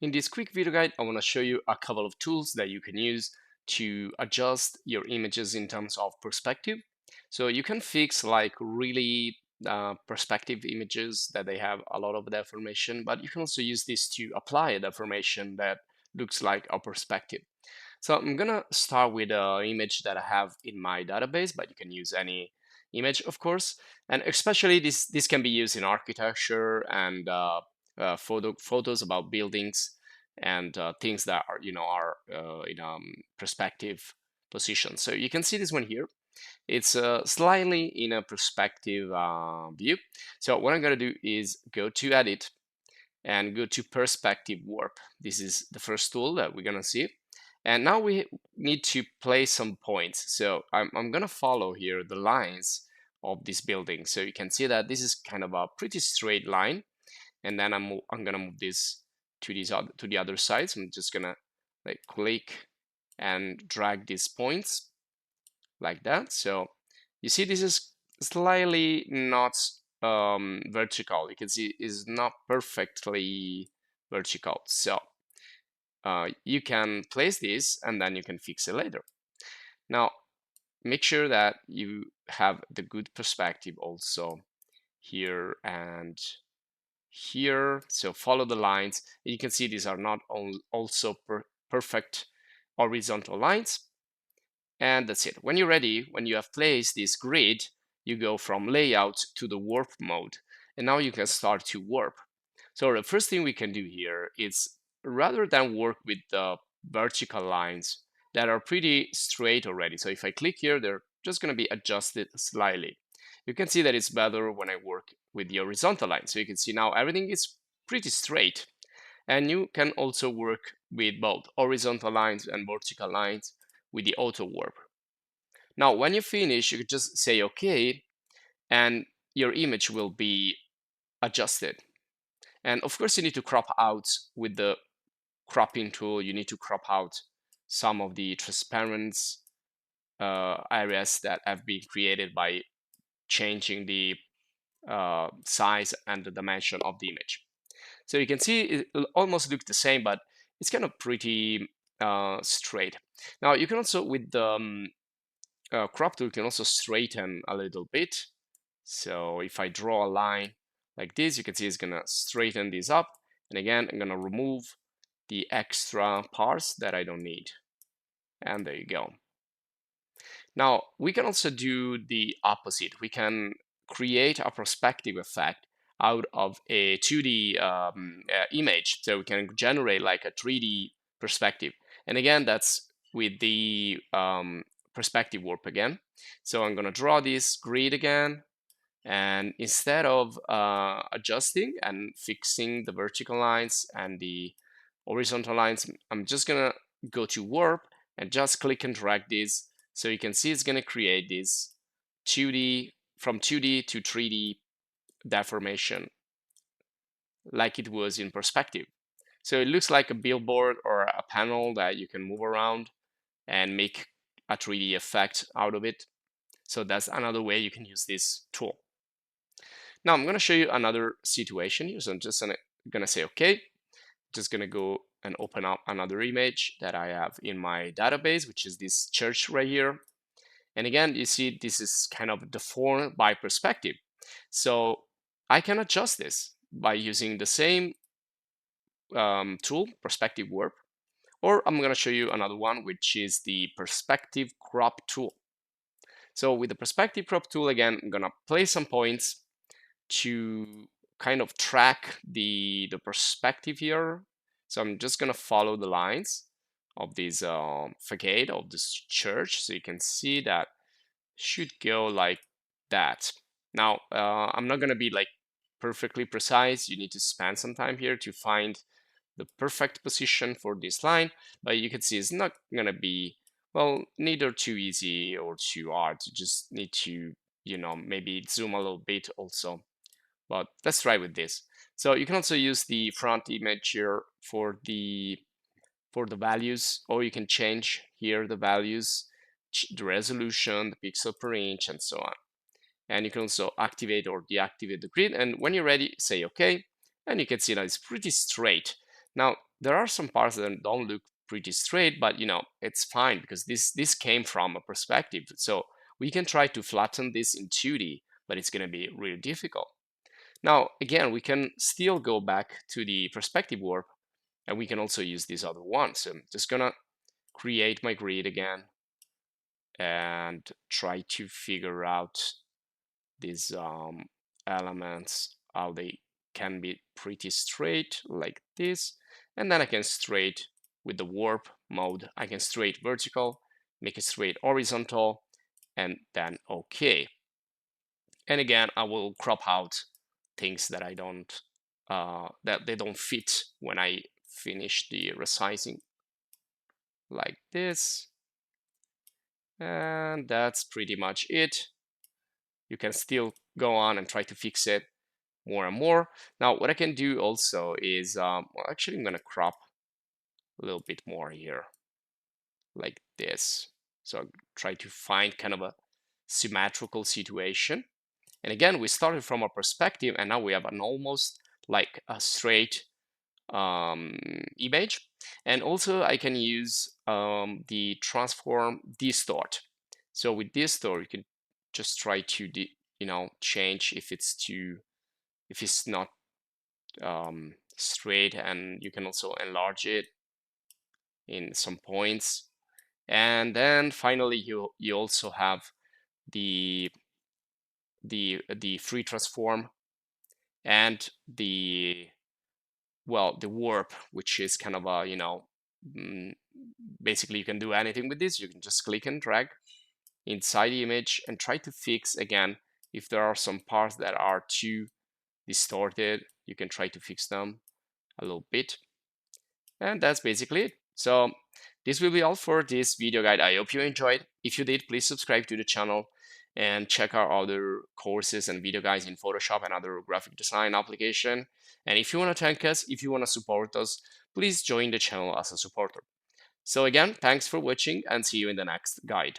In this quick video guide, I want to show you a couple of tools that you can use to adjust your images in terms of perspective. So you can fix like really perspective images that they have a lot of deformation, but you can also use this to apply a deformation that looks like a perspective. So I'm gonna start with an image that I have in my database, but you can use any image, of course. And especially this can be used in architecture and photos about buildings and things that are in perspective position. So you can see this one here. It's slightly in a perspective view. So what I'm gonna do is go to Edit and go to Perspective Warp. This is the first tool that we're gonna see. And now we need to place some points. So I'm gonna follow here the lines of this building. So you can see that this is kind of a pretty straight line. And then I'm gonna move this to the other side. So I'm just gonna like click and drag these points like that. So you see this is slightly not vertical. You can see it's not perfectly vertical. So you can place this and then you can fix it later. Now, make sure that you have the good perspective also here and here. So follow the lines. You can see these are not also perfect horizontal lines. And that's it. When you're ready, when you have placed this grid, you go from layout to the warp mode. And now you can start to warp. So the first thing we can do here is rather than work with the vertical lines that are pretty straight already. So if I click here, they're just going to be adjusted slightly. You can see that it's better when I work with the horizontal line. So you can see now everything is pretty straight. And you can also work with both horizontal lines and vertical lines with the auto warp. Now, when you finish, you can just say OK, and your image will be adjusted. And of course, you need to crop out with the cropping tool. You need to crop out some of the transparent areas that have been created by changing the size and the dimension of the image. So you can see it almost looks the same, but it's kind of pretty straight. Now you can also, with the crop tool, you can also straighten a little bit. So if I draw a line like this, you can see it's gonna straighten this up. And again, I'm gonna remove the extra parts that I don't need. And there you go. Now, we can also do the opposite. We can create a perspective effect out of a 2D image. So we can generate like a 3D perspective. And again, that's with the perspective warp again. So I'm going to draw this grid again. And instead of adjusting and fixing the vertical lines and the horizontal lines, I'm just going to go to warp and just click and drag this. So you can see it's going to create this 2D, from 2D to 3D deformation like it was in perspective. So it looks like a billboard or a panel that you can move around and make a 3D effect out of it. So that's another way you can use this tool. Now I'm going to show you another situation here. So I'm just going to say, okay, just going to go and open up another image that I have in my database, which is this church right here. And again, you see this is kind of deformed by perspective. So I can adjust this by using the same tool, perspective warp, or I'm going to show you another one, which is the perspective crop tool. So with the perspective crop tool, again, I'm going to place some points to kind of track the perspective here. So I'm just going to follow the lines of this facade of this church. So you can see that should go like that. Now, I'm not going to be like perfectly precise. You need to spend some time here to find the perfect position for this line, but you can see it's not going to be, well, neither too easy or too hard. You just need to, maybe zoom a little bit also. But let's try with this. So you can also use the front image here for the values, or you can change here the values, the resolution, the pixel per inch, and so on. And you can also activate or deactivate the grid. And when you're ready, say OK, and you can see that it's pretty straight. Now, there are some parts that don't look pretty straight, but it's fine because this came from a perspective. So we can try to flatten this in 2D, but it's going to be really difficult. Now, again, we can still go back to the perspective warp, and we can also use this other one. So I'm just gonna create my grid again and try to figure out these elements, how they can be pretty straight like this. And then I can straight with the warp mode, I can straight vertical, make it straight horizontal, and then okay. And again, I will crop out things that I don't, that they don't fit when I finish the resizing like this. And that's pretty much it. You can still go on and try to fix it more and more. Now, what I can do also is, well, actually, I'm going to crop a little bit more here, like this. So I'll try to find kind of a symmetrical situation. And again, we started from a perspective, and now we have an almost like a straight image. And also, I can use the transform distort. So with distort, you can just try to change if it's not straight, and you can also enlarge it in some points. And then finally, you also have the free transform and the warp, which is kind of a mm, basically you can do anything with this. You can just click and drag inside the image and try to fix again if there are some parts that are too distorted. You can try to fix them a little bit. And that's basically it. So this will be all for this video guide. I hope you enjoyed. If you did, please subscribe to the channel and check our other courses and video guides in Photoshop and other graphic design application. And if you want to thank us, if you want to support us, please join the channel as a supporter. So again, thanks for watching and see you in the next guide.